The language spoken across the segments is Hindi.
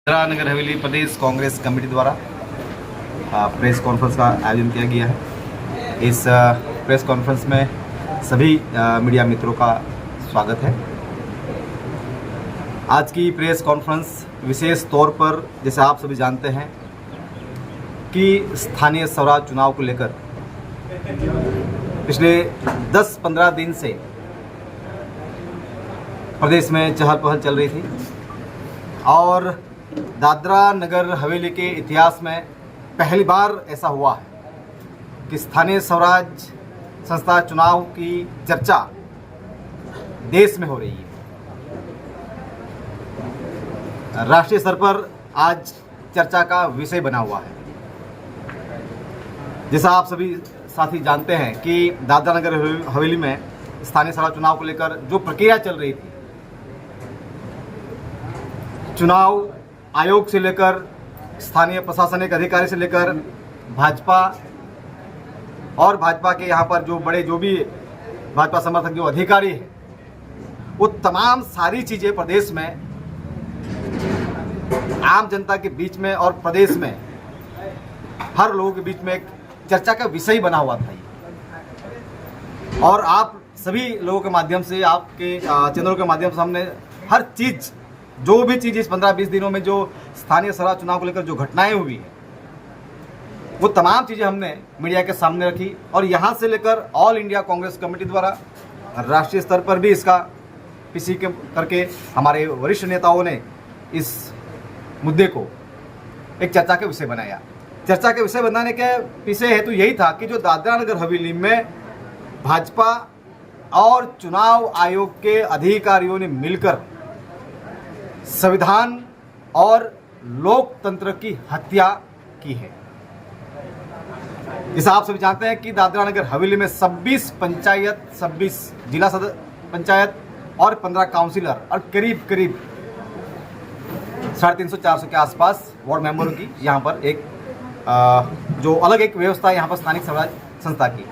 दादरा नगर हवेली प्रदेश कांग्रेस कमेटी द्वारा प्रेस कॉन्फ्रेंस का आयोजन किया गया है। इस प्रेस कॉन्फ्रेंस में सभी मीडिया मित्रों का स्वागत है। आज की प्रेस कॉन्फ्रेंस विशेष तौर पर, जैसे आप सभी जानते हैं कि स्थानीय स्वराज चुनाव को लेकर पिछले 10-15 दिन से प्रदेश में चहल पहल चल रही थी और दादरा नगर हवेली के इतिहास में पहली बार ऐसा हुआ है कि स्थानीय स्वराज संस्था चुनाव की चर्चा देश में हो रही है। राष्ट्रीय स्तर पर आज चर्चा का विषय बना हुआ है। जैसा आप सभी साथी जानते हैं कि दादरा नगर हवेली में स्थानीय स्वराज चुनाव को लेकर जो प्रक्रिया चल रही थी, चुनाव आयोग से लेकर स्थानीय प्रशासनिक अधिकारी से लेकर भाजपा और भाजपा के यहाँ पर जो भी भाजपा समर्थक जो अधिकारी हैं, वो तमाम सारी चीज़ें प्रदेश में आम जनता के बीच में और प्रदेश में हर लोगों के बीच में एक चर्चा का विषय बना हुआ था। और आप सभी लोगों के माध्यम से, आपके चैनलों के माध्यम से हमने हर चीज़, जो भी चीज़ इस 15-20 दिनों में जो स्थानीय स्वराज चुनाव को लेकर जो घटनाएं हुई है, वो तमाम चीज़ें हमने मीडिया के सामने रखी। और यहाँ से लेकर ऑल इंडिया कांग्रेस कमेटी द्वारा राष्ट्रीय स्तर पर भी इसका पीसी करके हमारे वरिष्ठ नेताओं ने इस मुद्दे को एक चर्चा के विषय बनाया। चर्चा के विषय बनाने के पीछे हेतु यही था कि जो दादरा नगर हवेली में भाजपा और चुनाव आयोग के अधिकारियों ने मिलकर संविधान और लोकतंत्र की हत्या की है। जैसा आप सभी जानते हैं कि दादरा नगर हवेली में 26 पंचायत, 26 जिला पंचायत और 15 काउंसिलर और करीब 350-400 के आसपास वार्ड मेंबरों की यहाँ पर एक जो अलग एक व्यवस्था है यहाँ पर स्थानिक स्वराज संस्था की,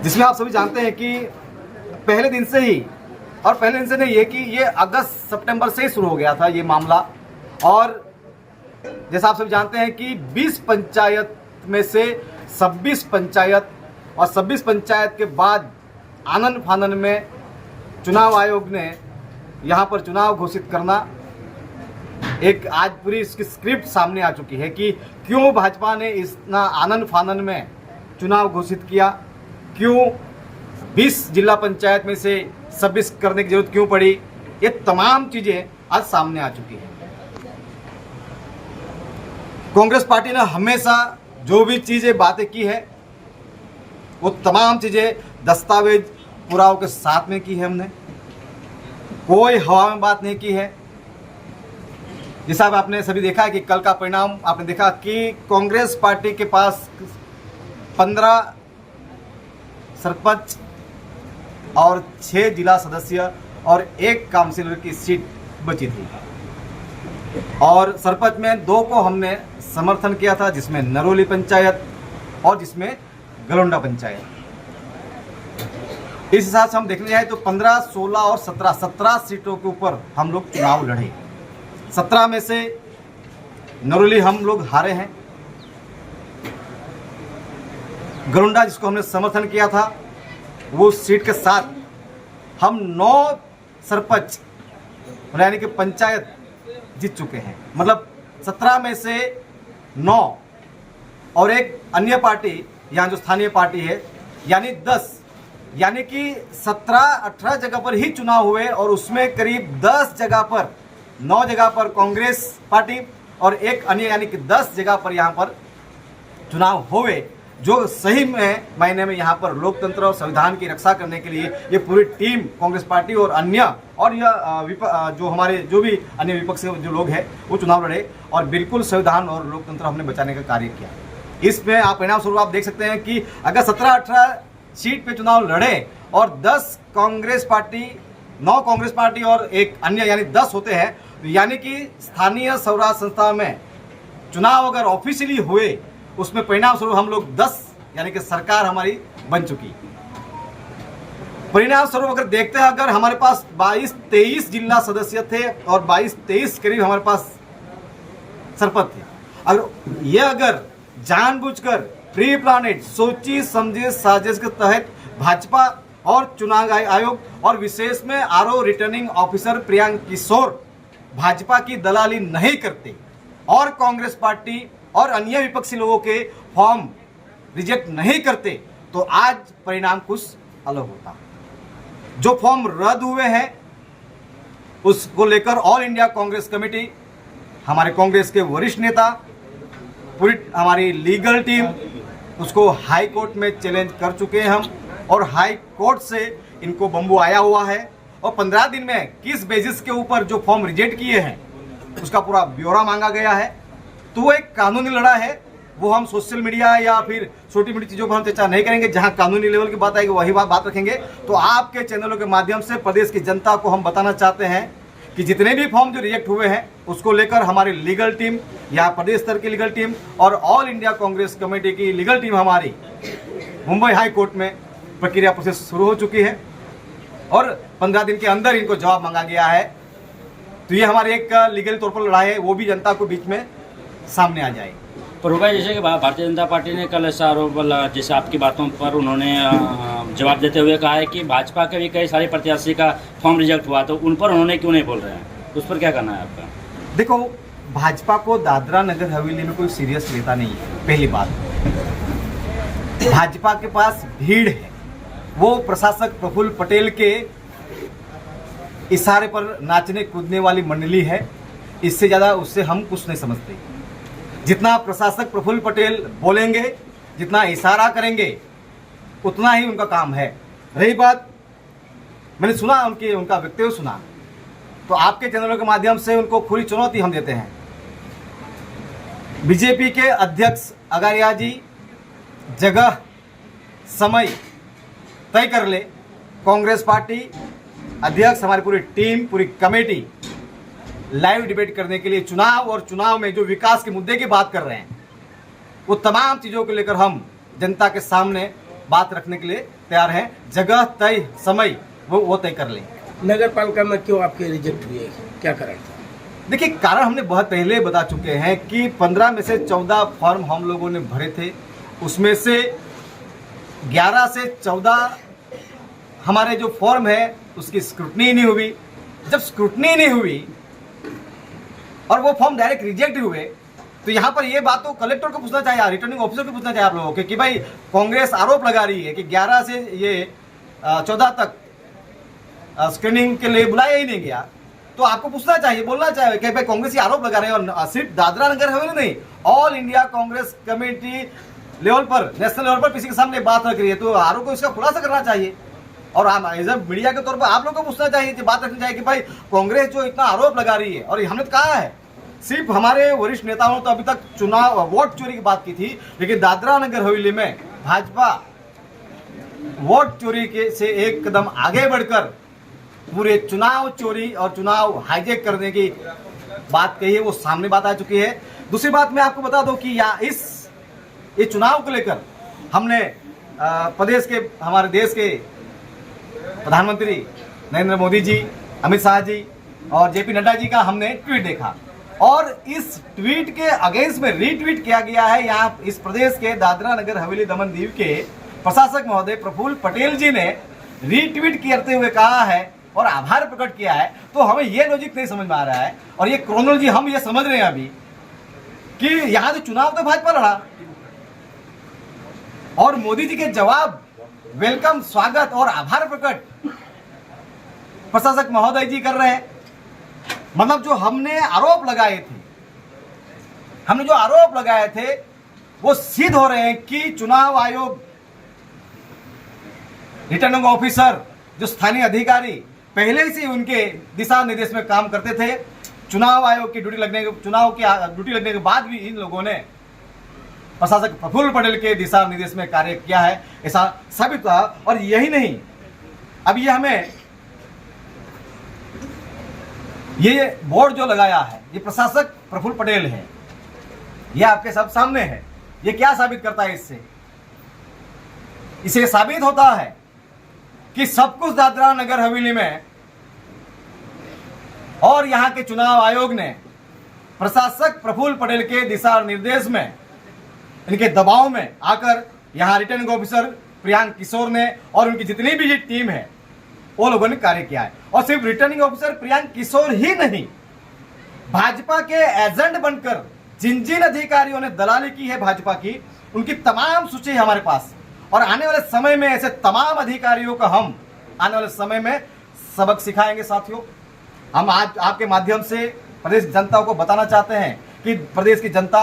जिसमें आप सभी जानते हैं कि पहले दिन से नहीं है कि ये अगस्त-सितंबर से ही शुरू हो गया था ये मामला। और जैसा आप सभी जानते हैं कि 20 पंचायत में से 26 पंचायत और 26 पंचायत के बाद आनन फानन में चुनाव आयोग ने यहाँ पर चुनाव घोषित करना, एक आज पूरी इसकी स्क्रिप्ट सामने आ चुकी है कि क्यों भाजपा ने इतना आनन फानन में चुनाव घोषित किया, क्यों 20 जिला पंचायत में से 26 करने की जरूरत क्यों पड़ी। ये तमाम चीजें आज सामने आ चुकी है। कांग्रेस पार्टी ने हमेशा जो भी चीजें बातें की है, वो तमाम चीजें दस्तावेज पुरावों के साथ में की है। हमने कोई हवा में बात नहीं की है। जैसा आपने सभी देखा है कि कल का परिणाम आपने देखा कि कांग्रेस पार्टी के पास 15 सरपंच और 6 जिला सदस्य और 1 काउंसिलर की सीट बची थी। और सरपंच में 2 को हमने समर्थन किया था, जिसमें नरोली पंचायत और जिसमें गलोंडा पंचायत। इस हिसाब से हम देखने जाए तो 15, 16 और 17 सीटों के ऊपर हम लोग चुनाव लड़े। 17 में से नरोली हम लोग हारे हैं। गलोंडा, जिसको हमने समर्थन किया था, वो सीट के साथ हम 9 सरपंच यानी कि पंचायत जीत चुके हैं। मतलब 17 में से 9 और एक अन्य पार्टी यहाँ जो स्थानीय पार्टी है यानी 10, यानी कि 17-18 जगह पर ही चुनाव हुए और उसमें करीब 10 जगह पर, 9 जगह पर कांग्रेस पार्टी और एक अन्य यानी कि 10 जगह पर यहाँ पर चुनाव हुए, जो सही में मायने में यहाँ पर लोकतंत्र और संविधान की रक्षा करने के लिए ये पूरी टीम कांग्रेस पार्टी और अन्य और यह जो हमारे जो भी अन्य विपक्ष के जो लोग हैं वो चुनाव लड़े और बिल्कुल संविधान और लोकतंत्र हमने बचाने का कार्य किया। इसमें आप परिणाम स्वरूप आप देख सकते हैं कि अगर 17-18 सीट पे चुनाव लड़े और 10 कांग्रेस पार्टी, 9 कांग्रेस पार्टी और एक अन्य यानी 10 होते हैं, यानी कि स्थानीय स्वराज संस्था में चुनाव अगर ऑफिशियली हुए, उसमें परिणाम स्वरूप हम लोग 10 यानी कि सरकार हमारी बन चुकी। परिणाम स्वरूप अगर देखते हैं, अगर हमारे पास 22-23 जिला सदस्य थे और 22-23 करीब हमारे पास सरपंच थे। अगर जानबूझकर प्री प्लानेड सोची समझे साजिश के तहत भाजपा और चुनाव आयोग और विशेष में आरओ रिटर्निंग ऑफिसर प्रियांक किशोर भाजपा की दलाली नहीं करते और कांग्रेस पार्टी और अन्य विपक्षी लोगों के फॉर्म रिजेक्ट नहीं करते तो आज परिणाम कुछ अलग होता। जो फॉर्म रद्द हुए हैं उसको लेकर ऑल इंडिया कांग्रेस कमेटी, हमारे कांग्रेस के वरिष्ठ नेता, पूरी हमारी लीगल टीम उसको हाई कोर्ट में चैलेंज कर चुके हैं हम, और हाई कोर्ट से इनको बम्बू आया हुआ है और 15 दिन में किस बेसिस के ऊपर जो फॉर्म रिजेक्ट किए हैं उसका पूरा ब्यौरा मांगा गया है। तो वो एक कानूनी लड़ा है, वो हम सोशल मीडिया या फिर छोटी मोटी चीज़ों पर हम चर्चा नहीं करेंगे। जहां कानूनी लेवल की बात आएगी वही बात रखेंगे। तो आपके चैनलों के माध्यम से प्रदेश की जनता को हम बताना चाहते हैं कि जितने भी फॉर्म जो रिजेक्ट हुए हैं उसको लेकर हमारी लीगल टीम या प्रदेश स्तर की लीगल टीम और ऑल इंडिया कांग्रेस कमेटी की लीगल टीम हमारी मुंबई हाई कोर्ट में प्रक्रिया प्रोसेस शुरू हो चुकी है और 15 दिन के अंदर इनको जवाब मांगा गया है। तो ये हमारी एक लीगल तौर पर लड़ाई है, वो भी जनता को बीच में सामने आ जाए। पर भाई जैसे कि भारतीय जनता पार्टी ने कल ऐसा आरोप, जैसे आपकी बातों पर उन्होंने जवाब देते हुए कहा है कि भाजपा के भी कई सारे प्रत्याशी का फॉर्म रिजेक्ट हुआ, तो उन पर उन्होंने क्यों नहीं बोल रहे हैं, उस पर क्या करना है आपका? देखो, भाजपा को दादरा नगर हवेली में कोई सीरियस लेता नहीं है। पहली बात, भाजपा के पास भीड़ है, वो प्रशासक प्रफुल्ल पटेल के इशारे पर नाचने कूदने वाली मंडली है। इससे ज़्यादा उससे हम कुछ नहीं समझते। जितना प्रशासक प्रफुल्ल पटेल बोलेंगे, जितना इशारा करेंगे, उतना ही उनका काम है। रही बात, मैंने सुना उनका वक्तव्य सुना, तो आपके चैनलों के माध्यम से उनको खुली चुनौती हम देते हैं। बीजेपी के अध्यक्ष अगारिया जी जगह समय तय कर ले, कांग्रेस पार्टी अध्यक्ष, हमारी पूरी टीम, पूरी कमेटी लाइव डिबेट करने के लिए चुनाव और चुनाव में जो विकास के मुद्दे की बात कर रहे हैं, वो तमाम चीज़ों को लेकर हम जनता के सामने बात रखने के लिए तैयार हैं। जगह तय समय वो तय कर लें। नगर पालिका में क्यों आपके रिजेक्ट हुए, क्या कारण था? देखिए, कारण हमने बहुत पहले बता चुके हैं कि 15 में से 14 फॉर्म हम लोगों ने भरे थे, उसमें से 11 से 14 हमारे जो फॉर्म है उसकी स्क्रूटनी नहीं हुई। जब स्क्रूटनी नहीं हुई और वो फॉर्म डायरेक्ट रिजेक्ट हुए, तो यहाँ पर ये बात तो कलेक्टर को पूछना चाहिए, रिटर्निंग ऑफिसर को पूछना चाहिए आप लोगों को कि भाई कांग्रेस आरोप लगा रही है कि 11 से ये 14 तक स्क्रीनिंग के लिए बुलाया ही नहीं गया। तो आपको पूछना चाहिए, बोलना चाहिए कि भाई कांग्रेस ये आरोप लगा रहे हैं, और सिर्फ दादरा नगर हवेली नहीं, all India Congress committee level पर, नेशनल लेवल पर किसी के सामने बात रख रही है, तो आरोप को इसका खुलासा करना चाहिए। और एज ए मीडिया के तौर पर आप लोग को पूछना चाहिए, बात रखनी चाहिए कि भाई कांग्रेस जो इतना आरोप लगा रही है, और हमने तो कहा है, सिर्फ हमारे वरिष्ठ नेताओं ने तो अभी तक चुनाव वोट चोरी की बात की थी, लेकिन दादरा नगर हवेली में भाजपा वोट चोरी के से एक कदम आगे बढ़कर पूरे चुनाव चोरी और चुनाव हाईजैक करने की बात कही है, वो सामने बात आ चुकी है। दूसरी बात मैं आपको बता दूं कि ये चुनाव को लेकर हमने प्रदेश के, हमारे देश के प्रधानमंत्री नरेंद्र मोदी जी, अमित शाह जी और जेपी नड्डा जी का हमने ट्वीट देखा, और इस ट्वीट के अगेंस्ट में रीट्वीट किया गया है। यहाँ इस प्रदेश के दादरा नगर हवेली दमन दीव के प्रशासक महोदय प्रफुल्ल पटेल जी ने रीट्वीट करते हुए कहा है और आभार प्रकट किया है। तो हमें ये लॉजिक नहीं समझ में आ रहा है, और ये क्रोनोलॉजी हम ये समझ रहे हैं अभी कि यहाँ तो चुनाव तो भाजपा लड़ा, और मोदी जी के जवाब, वेलकम, स्वागत और आभार प्रकट प्रशासक महोदय जी कर रहे हैं। मतलब जो हमने आरोप लगाए थे, वो सिद्ध हो रहे हैं कि चुनाव आयोग, रिटर्निंग ऑफिसर, जो स्थानीय अधिकारी पहले से उनके दिशा निर्देश में काम करते थे, चुनाव आयोग की चुनाव की ड्यूटी लगने के बाद भी इन लोगों ने प्रशासक प्रफुल्ल पटेल के दिशा निर्देश में कार्य किया है, ऐसा साबित हुआ। और यही नहीं, अब ये हमें ये बोर्ड जो लगाया है, ये प्रशासक प्रफुल्ल पटेल है, ये आपके सब सामने है। ये क्या साबित करता है? इससे साबित होता है कि सब कुछ दादरा नगर हवेली में और यहां के चुनाव आयोग ने प्रशासक प्रफुल्ल पटेल के दिशा निर्देश में, इनके दबाव में आकर यहाँ रिटर्निंग ऑफिसर प्रियांक किशोर ने और उनकी जितनी भी टीम है वो लोगों ने कार्य किया है। और सिर्फ रिटर्निंग ऑफिसर प्रियांक किशोर ही नहीं, भाजपा के एजेंट बनकर जिन जिन अधिकारियों ने दलाली की है भाजपा की, उनकी तमाम सूची हमारे पास। और आने वाले समय में ऐसे तमाम अधिकारियों का हम आने वाले समय में सबक सिखाएंगे। साथियों, हम आज आपके माध्यम से प्रदेश जनता को बताना चाहते हैं कि प्रदेश की जनता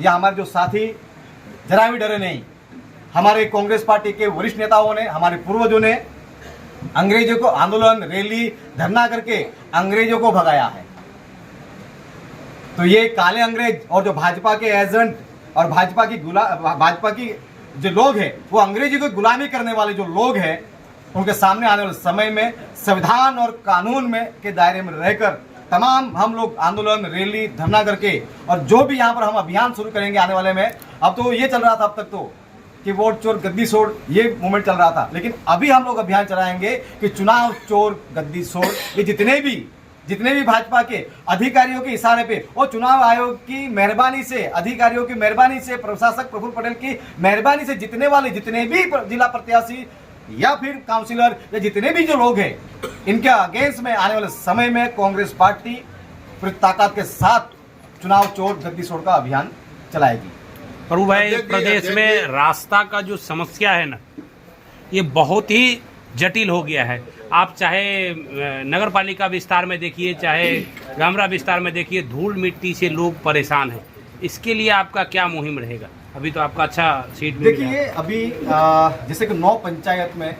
या हमारे जो साथी जरा भी डरे नहीं। हमारे कांग्रेस पार्टी के वरिष्ठ नेताओं ने, हमारे पूर्वजों ने अंग्रेजों को आंदोलन, रैली, धरना करके अंग्रेजों को भगाया है। तो ये काले अंग्रेज और जो भाजपा के एजेंट और भाजपा की जो लोग हैं, वो अंग्रेजी को गुलामी करने वाले जो लोग हैं, उनके सामने आने वाले समय में संविधान और कानून में के दायरे में रहकर तमाम हम लोग आंदोलन, रैली, धरना करके और जो भी यहाँ पर हम अभियान शुरू करेंगे आने वाले में। अब तो ये चल रहा था अब तक तो कि वोट चोर गद्दी छोड़, ये मूवमेंट चल रहा था, लेकिन अभी हम लोग अभियान चलाएंगे कि चुनाव चोर गद्दी छोड़। ये जितने भी भाजपा के अधिकारियों के इशारे पे और चुनाव आयोग की मेहरबानी से, अधिकारियों की मेहरबानी से, प्रशासक प्रफुल्ल पटेल की मेहरबानी से जितने भी जिला प्रत्याशी या फिर काउंसिलर या जितने भी जो लोग हैं, इनके अगेंस्ट में आने वाले समय में कांग्रेस पार्टी पूरी ताकत के साथ चुनाव चोर गद्दी छोड़ का अभियान चलाएगी। प्रभु भाई, प्रदेश में रास्ता का जो समस्या है ना, ये बहुत ही जटिल हो गया है। आप चाहे नगर पालिका विस्तार में देखिए, चाहे गामरा विस्तार में देखिए, धूल मिट्टी से लोग परेशान हैं। इसके लिए आपका क्या मुहिम रहेगा? अभी तो आपका अच्छा सीट मिल गया। देखिए, अभी जैसे कि 9 पंचायत में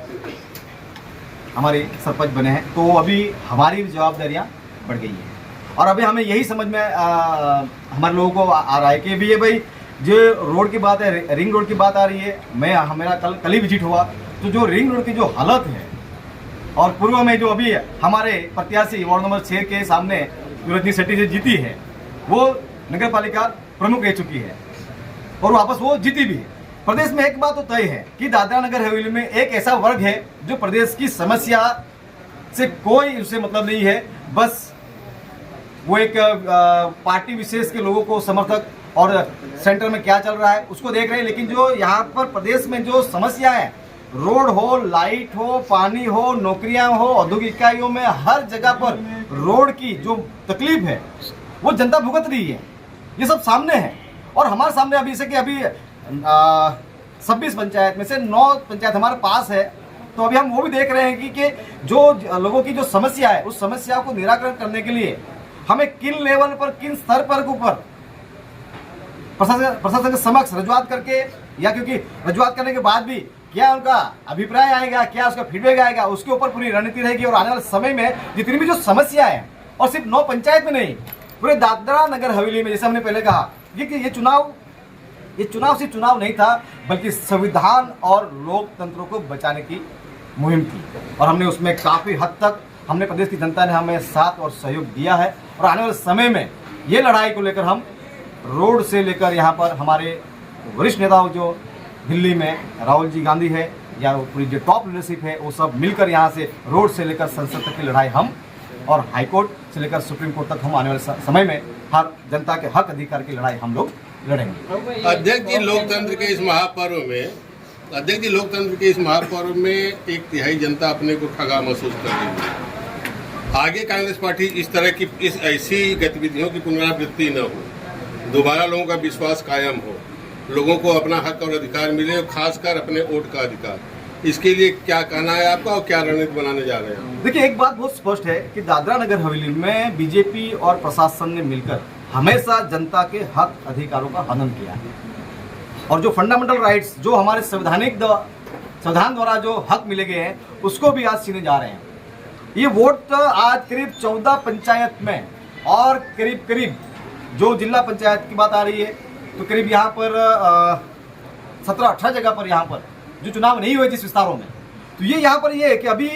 हमारे सरपंच बने हैं, तो अभी हमारी जवाबदारियां बढ़ गई हैं। और अभी हमें यही समझ में हमारे लोगों को आ रहा है कि भी ये भाई जो रोड की बात है, रिंग रोड की बात आ रही है। मेरा कल ही विजिट हुआ, तो जो रिंग रोड की जो हालत है और पूर्व में जो अभी हमारे प्रत्याशी वार्ड नंबर 6 के सामने जो रजनी शेट्टी से जीती है, वो नगर पालिका प्रमुख रह चुकी है और वापस वो जीती भी है। प्रदेश में एक बात तो तय है कि दादरा नगर हवेली में एक ऐसा वर्ग है जो प्रदेश की समस्या से कोई उससे मतलब नहीं है, बस वो एक पार्टी विशेष के लोगों को समर्थक और सेंटर में क्या चल रहा है उसको देख रहे हैं। लेकिन जो यहाँ पर प्रदेश में जो समस्या है, रोड हो, लाइट हो, पानी हो, नौकरियां हो, औद्योगिक इकाइयों में हर जगह पर रोड की जो तकलीफ है वो जनता भुगत रही है। ये सब सामने है और हमारे सामने अभी जैसे कि अभी 26 पंचायत में से 9 पंचायत हमारे पास है, तो अभी हम वो भी देख रहे हैं कि जो लोगों की जो समस्या है उस समस्या को निराकरण करने के लिए हमें किन लेवल पर, किन स्तर पर ऊपर प्रशासन के समक्ष रजुआत करके, या क्योंकि रजुआत करने के बाद भी क्या उनका अभिप्राय आएगा, क्या उसका फीडबैक आएगा, उसके ऊपर पूरी रणनीति रहेगी। और आने वाले समय में जितनी भी जो समस्या है, और सिर्फ 9 पंचायत में नहीं, पूरे दादरा नगर हवेली में, जैसे हमने पहले कहा कि ये चुनाव सिर्फ चुनाव नहीं था, बल्कि संविधान और लोकतंत्र को बचाने की मुहिम थी। और हमने उसमें काफ़ी हद तक हमने प्रदेश की जनता ने हमें साथ और सहयोग दिया है। और आने वाले समय में ये लड़ाई को लेकर हम रोड से लेकर यहाँ पर हमारे वरिष्ठ नेताओं जो दिल्ली में राहुल जी गांधी है या पूरी जो टॉप लीडरशिप है, वो सब मिलकर यहाँ से रोड से लेकर संसद तक की लड़ाई हम, और हाई कोर्ट से लेकर सुप्रीम कोर्ट तक हम आने वाले समय में हर जनता के हक अधिकार की लड़ाई हम लोग लड़ेंगे। अध्यक्ष जी, लोकतंत्र के इस महापर्व में एक तिहाई जनता अपने को ठगा महसूस कर रही है। आगे कांग्रेस पार्टी इस तरह की ऐसी गतिविधियों की पुनरावृत्ति न हो, दोबारा लोगों का विश्वास कायम हो, लोगों को अपना हक और अधिकार मिले, और खासकर अपने वोट का अधिकार। इसके लिए क्या कहना है आपका और क्या रणनीति बनाने जा रहे हैं? देखिए, एक बात बहुत स्पष्ट है कि दादरा नगर हवेली में बीजेपी और प्रशासन ने मिलकर हमेशा जनता के हक अधिकारों का हनन किया है। और जो फंडामेंटल राइट्स, जो हमारे संविधान द्वारा जो हक मिले गए हैं, उसको भी आज छीने जा रहे हैं। ये वोट आज करीब 14 पंचायत में और करीब जो जिला पंचायत की बात आ रही है, तो करीब यहाँ पर 17-18 जगह पर यहाँ पर जो चुनाव नहीं हुए जिस विस्तारों में, तो ये यहाँ पर ये है कि अभी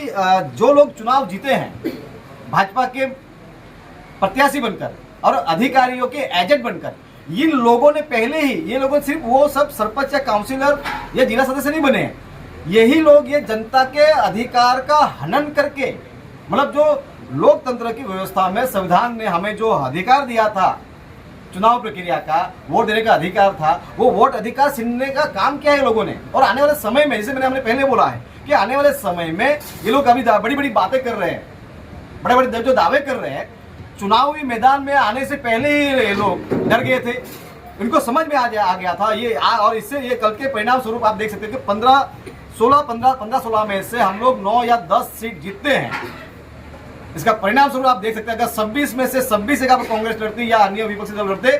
जो लोग चुनाव जीते हैं भाजपा के प्रत्याशी बनकर और अधिकारियों के एजेंट बनकर, इन लोगों ने पहले ही, ये लोग सिर्फ वो सब सरपंच या काउंसिलर या जिला सदस्य नहीं बने हैं, यही लोग ये जनता के अधिकार का हनन करके, मतलब जो लोकतंत्र की व्यवस्था में संविधान ने हमें जो अधिकार दिया था चुनाव प्रक्रिया का वोट देने का अधिकार था, वो वोट अधिकार छीनने का काम किया है लोगों ने। और आने वाले समय में, जैसे हमने पहले बोला है कि आने वाले समय में ये लोग अभी बड़ी बड़ी बातें कर रहे हैं, बड़े बड़े जो दावे कर रहे हैं, चुनावी मैदान में आने से पहले ही ये लोग डर गए थे, इनको समझ में आ गया था ये और इससे ये कल के परिणाम स्वरूप आप देख सकते हैं कि 15-16 में से हम लोग 9 या 10 सीट जीतते हैं। इसका परिणाम स्वरूप आप देख सकते हैं, अगर 26 में से 26 जगह पर कांग्रेस लड़ती या अन्य विपक्षी दल लड़ते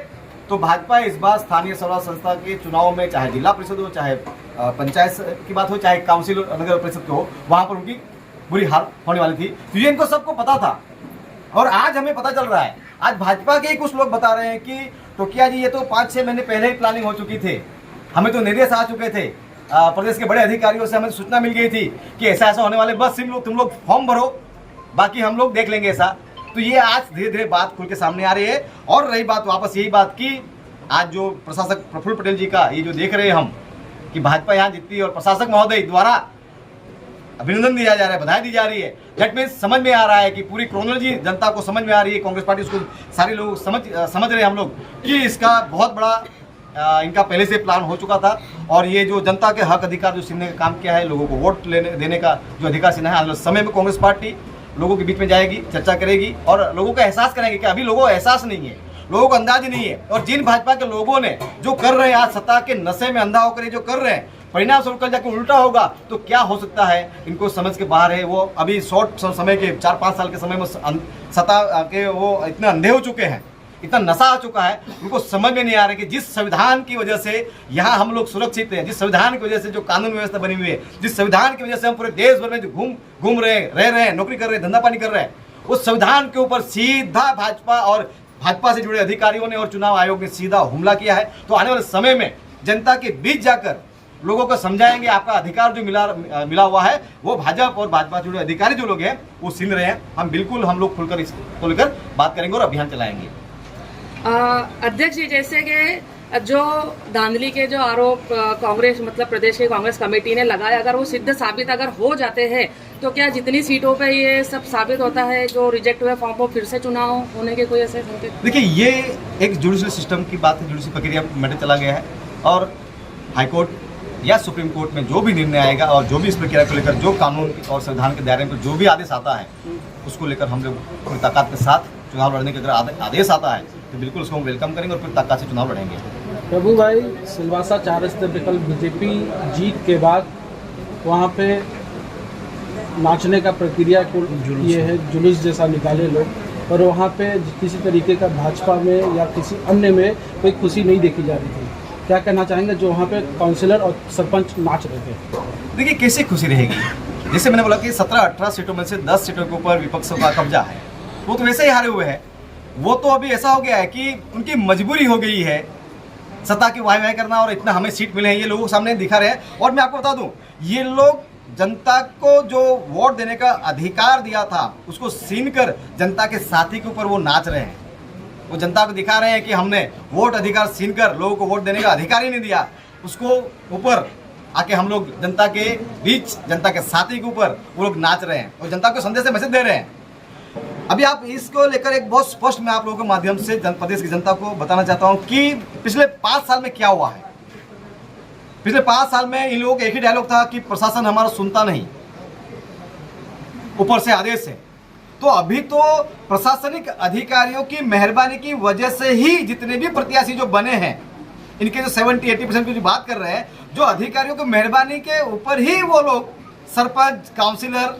तो भाजपा इस बार स्थानीय स्वराज संस्था के चुनाव में, चाहे जिला परिषद हो, चाहे पंचायत की बात हो, चाहे काउंसिल नगर परिषद की हो, वहां पर उनकी बुरी हाल होने वाली थी। तो ये इनको सबको पता था और आज हमें पता चल रहा है। आज भाजपा के ही कुछ लोग बता रहे हैं कि टोकिया जी ये तो 5-6 महीने पहले ही प्लानिंग हो चुकी थी, हमें तो निर्देश आ चुके थे, प्रदेश के बड़े अधिकारियों से हमें सूचना मिल गई थी कि ऐसा ऐसा होने वाले, बस तुम लोग फॉर्म भरो, बाकी हम लोग देख लेंगे ऐसा। तो ये आज धीरे धीरे बात खुल के सामने आ रही है। और रही बात वापस यही बात की, आज जो प्रशासक प्रफुल्ल पटेल जी का ये जो देख रहे हैं हम कि भाजपा यहाँ जीतती है और प्रशासक महोदय द्वारा अभिनंदन दिया जा रहा है, बधाई दी जा रही है, दैट मीन्स समझ में आ रहा है कि पूरी क्रोनोलॉजी जनता को समझ में आ रही है, कांग्रेस पार्टी उसको सारे लोग समझ रहे हैं हम लोग कि इसका बहुत बड़ा इनका पहले से प्लान हो चुका था। और ये जो जनता के हक अधिकार जो छीनने का काम किया है, लोगों को वोट देने का जो अधिकार छीना है, आने वाले समय में कांग्रेस पार्टी लोगों के बीच में जाएगी, चर्चा करेगी और लोगों को एहसास कराएंगे कि अभी लोगों को एहसास नहीं है, लोगों को अंदाज ही नहीं है। और जिन भाजपा के लोगों ने जो कर रहे हैं, आज सत्ता के नशे में अंधा होकर जो कर रहे हैं, परिणाम स्वरूप कल जाकर उल्टा होगा तो क्या हो सकता है, इनको समझ के बाहर है। वो अभी शॉर्ट समय के 4-5 साल के समय में सत्ता के वो इतने अंधे हो चुके हैं, इतना नशा आ चुका है, उनको समझ में नहीं आ रहा कि जिस संविधान की वजह से यहाँ हम लोग सुरक्षित हैं, जिस संविधान की वजह से जो कानून व्यवस्था बनी हुई है, जिस संविधान की वजह से हम पूरे देश भर में जो घूम रहे हैं, रह रहे हैं, नौकरी कर रहे हैं, धंधा पानी कर रहे हैं, उस संविधान के ऊपर सीधा भाजपा और भाजपा से जुड़े अधिकारियों ने और चुनाव आयोग ने सीधा हमला किया है। तो आने वाले समय में जनता के बीच जाकर लोगों को समझाएंगे आपका अधिकार जो मिला हुआ है वो भाजपा और भाजपा जुड़े अधिकारी जो लोग हैं वो छीन रहे हैं। हम लोग खुलकर इसको लेकर बात करेंगे और अभियान चलाएंगे। अध्यक्ष जी, जैसे कि जो धांधली के जो आरोप कांग्रेस मतलब प्रदेश की कांग्रेस कमेटी ने लगाए, अगर वो सिद्ध साबित अगर हो जाते हैं तो क्या जितनी सीटों पे ये सब साबित होता है, जो रिजेक्ट हुए फॉर्म को फिर से चुनाव होने के कोई ऐसे संकेत? देखिए, ये एक जुडिशियल सिस्टम की बात है, जुडिशियल प्रक्रिया मैटर चला गया है और हाईकोर्ट या सुप्रीम कोर्ट में जो भी निर्णय आएगा और जो भी इस प्रक्रिया को लेकर जो कानून और संविधान के दायरे में जो भी आदेश आता है उसको लेकर हम लोग पूरी ताकत के साथ चुनाव लड़ने के अगर आदेश आता है तो बिल्कुल उसको हम वेलकम करेंगे और फिर ताकत से चुनाव लड़ेंगे। प्रभु भाई, सिलवासा 4 स्तर पे कल बीजेपी जीत के बाद वहाँ पे नाचने का प्रक्रिया को ये है, जुलूस जैसा निकाले लोग, और वहाँ पे किसी तरीके का भाजपा में या किसी अन्य में कोई खुशी नहीं देखी जा रही थी। क्या कहना चाहेंगे जो वहाँ पे काउंसिलर और सरपंच नाच रहे थे? देखिए, कैसे खुशी रहेगी, जैसे मैंने बोला कि 17-18 सीटों में से 10 सीटों के ऊपर विपक्षों का कब्जा है, वो तो वैसे ही हारे हुए हैं। वो तो अभी ऐसा हो गया है कि उनकी मजबूरी हो गई है सत्ता की वाह करना और इतना हमें सीट मिले हैं, ये लोगों के सामने दिखा रहे हैं। और मैं आपको बता दूं, ये लोग जनता को जो वोट देने का अधिकार दिया था उसको छीन कर जनता के साथी के ऊपर वो नाच रहे हैं। वो जनता को दिखा रहे हैं कि हमने वोट अधिकार छीन कर लोगों को वोट देने का अधिकार ही नहीं दिया, उसको ऊपर आके हम लोग जनता के बीच, जनता के साथी के ऊपर वो लोग नाच रहे हैं और जनता को संदेश मैसेज दे रहे हैं। अभी आप इसको लेकर एक बहुत स्पष्ट मैं आप लोगों के माध्यम से प्रदेश की जनता को बताना चाहता हूं कि पिछले 5 साल में क्या हुआ है। पिछले 5 साल में इन लोगों का एक ही डायलॉग था कि प्रशासन हमारा सुनता नहीं, ऊपर से आदेश है। तो अभी तो प्रशासनिक अधिकारियों की मेहरबानी की वजह से ही जितने भी प्रत्याशी जो बने हैं, इनके जो 70-80% की जो बात कर रहे हैं, जो अधिकारियों की मेहरबानी के ऊपर ही वो लोग सरपंच, काउंसिलर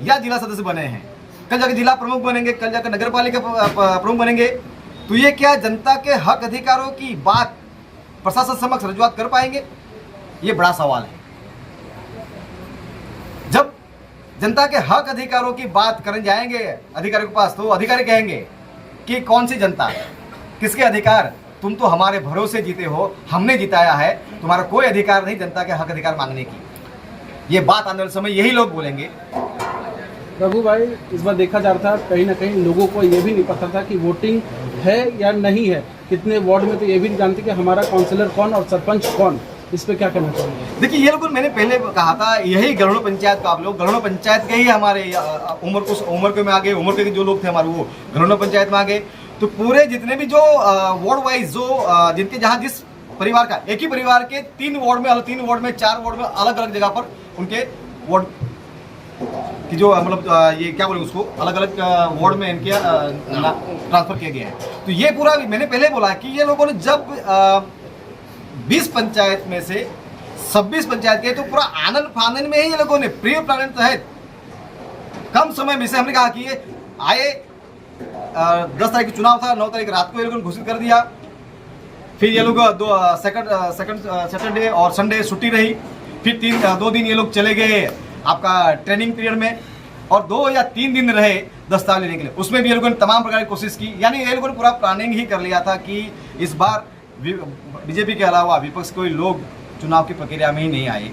या जिला सदस्य बने हैं। कल जाकर जिला प्रमुख बनेंगे, कल जाकर नगर पालिका प्रमुख बनेंगे। तो ये क्या जनता के हक अधिकारों की बात प्रशासन समक्ष रजुआत कर पाएंगे? ये बड़ा सवाल है। जब जनता के हक अधिकारों की बात करने जाएंगे अधिकारियों के पास तो अधिकारी कहेंगे कि कौन सी जनता, किसके अधिकार, तुम तो हमारे भरोसे जीते हो, हमने जिताया है, तुम्हारा कोई अधिकार नहीं जनता के हक अधिकार मांगने की। ये बात आने वाले समय यही लोग बोलेंगे। प्रभु भाई, इस बार देखा जा रहा था कहीं ना कहीं लोगों को ये भी नहीं पता था कि वोटिंग है या नहीं है, कितने वार्ड में तो ये भी नहीं जानते कि हमारा काउंसिलर कौन और सरपंच कौन। इस पे क्या कहना चाहेंगे? देखिए, ये लोग मैंने पहले कहा था, यही गरुड़ पंचायत का, आप लोग गरुड़ पंचायत के ही हमारे उम्र के में आ गए, उम्र के जो लोग थे हमारे वो गरुड़ पंचायत में आ गए। तो पूरे जितने भी जो वार्ड वाइज जो जिनके जहाँ जिस परिवार का एक ही परिवार के 3 वार्ड में 4 वार्ड में अलग अलग जगह पर उनके वार्ड कि जो मतलब ये क्या बोले उसको अलग अलग वार्ड में इनके ट्रांसफर किया गया है। तो ये पूरा मैंने पहले बोला कि ये लोगों ने जब 20 पंचायत में से 26 पंचायत के तो पूरा आनंद फानंद में ही ये लोगों ने प्री प्लान तहत कम समय में से हमने कहा कि ये आए 10 तारीख चुनाव था, 9 तारीख रात को ये लोगों ने घोषित कर दिया। फिर ये लोग सेकंड सैटरडे और संडे छुट्टी रही। फिर 2 दिन ये लोग चले गए आपका ट्रेनिंग पीरियड में और 2 या 3 दिन रहे दस्तावेज लेने के लिए। उसमें भी ये लोगों ने तमाम प्रकार की कोशिश की, यानी ये लोगों ने पूरा प्लानिंग ही कर लिया था कि इस बार बीजेपी के अलावा विपक्ष कोई लोग चुनाव की प्रक्रिया में ही नहीं आए।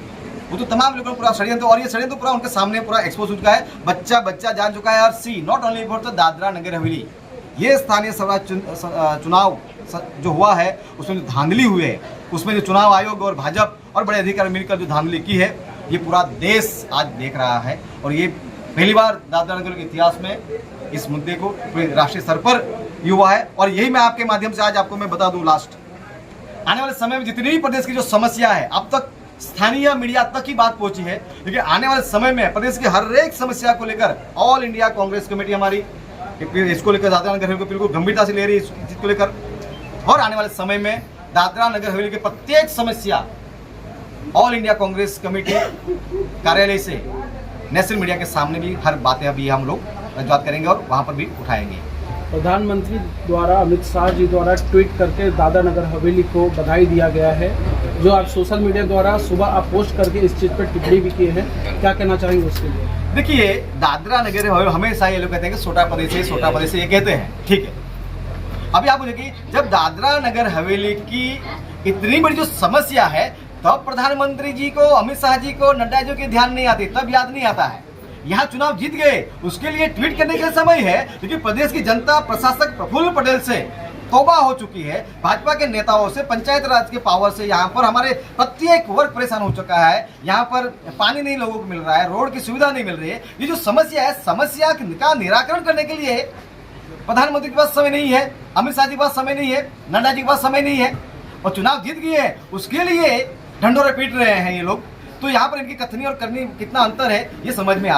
वो तो तमाम लोगों ने पूरा षड्यंत्र, और ये षड्यंत्र पूरा उनके सामने पूरा एक्सपोज हो चुका है, बच्चा जान चुका है। और see not only for the Dadra Nagar Haveli, ये स्थानीय स्वराज चुनाव जो हुआ है उसमें जो धांधली हुई है, उसमें जो चुनाव आयोग और भाजपा और बड़े अधिकारी मिलकर जो धांधली की है, ये पूरा देश आज देख रहा है। और ये पहली बार दादरा नगर के इतिहास में इस मुद्दे को राष्ट्रीय स्तर पर हुआ है। और यही मैं आपके माध्यम से आज आपको मैं बता दूं, लास्ट आने वाले समय में जितनी भी प्रदेश की जो समस्या है, अब तक स्थानीय मीडिया तक ही बात पहुंची है, लेकिन आने वाले समय में प्रदेश की हर एक समस्या को लेकर ऑल इंडिया कांग्रेस कमेटी हमारी इसको लेकर दादरा नगर हवेली को बिल्कुल गंभीरता से ले रही है इस चीज को लेकर। और आने वाले समय में दादरा नगर हवेली की प्रत्येक समस्या ऑल इंडिया कांग्रेस कमेटी कार्यालय से नेशनल मीडिया के सामने भी हर बातें अभी हम लोग रजूआत करेंगे और वहां पर भी उठाएंगे। प्रधानमंत्री द्वारा अमित शाह जी द्वारा ट्वीट करके दादरा नगर हवेली को बधाई दिया गया है, जो आप सोशल मीडिया द्वारा सुबह आप पोस्ट करके इस चीज़ पर टिप्पणी भी किए हैं, क्या कहना चाहेंगे उसके लिए? देखिए, दादरा नगर हवेली हमेशा ये लोग कहते हैं कि छोटा प्रदेश है, ये कहते हैं, ठीक है। अभी आप बोले कि जब दादरा नगर हवेली की इतनी बड़ी जो समस्या है, तब प्रधानमंत्री जी को, अमित शाह जी को, नड्डा जी के ध्यान नहीं आती, तब याद नहीं आता है। यहाँ चुनाव जीत गए, उसके लिए ट्वीट करने के समय है, क्योंकि प्रदेश की जनता प्रशासक प्रफुल्ल पटेल से तौबा हो चुकी है, भाजपा के नेताओं से, पंचायत राज के पावर से यहाँ पर हमारे प्रत्येक वर्ग परेशान हो चुका है। यहाँ पर पानी नहीं लोगों को मिल रहा है, रोड की सुविधा नहीं मिल रही है। ये जो समस्या है, समस्या का निराकरण करने के लिए प्रधानमंत्री के पास समय नहीं है, अमित शाह जी के पास समय नहीं है, नड्डा जी के पास समय नहीं है, और चुनाव जीत गए हैं, उसके लिए ढंढोरे पीट रहे हैं ये लोग। तो यहाँ पर इनकी कथनी और करनी कितना अंतर है, ये समझ में आ रहा है।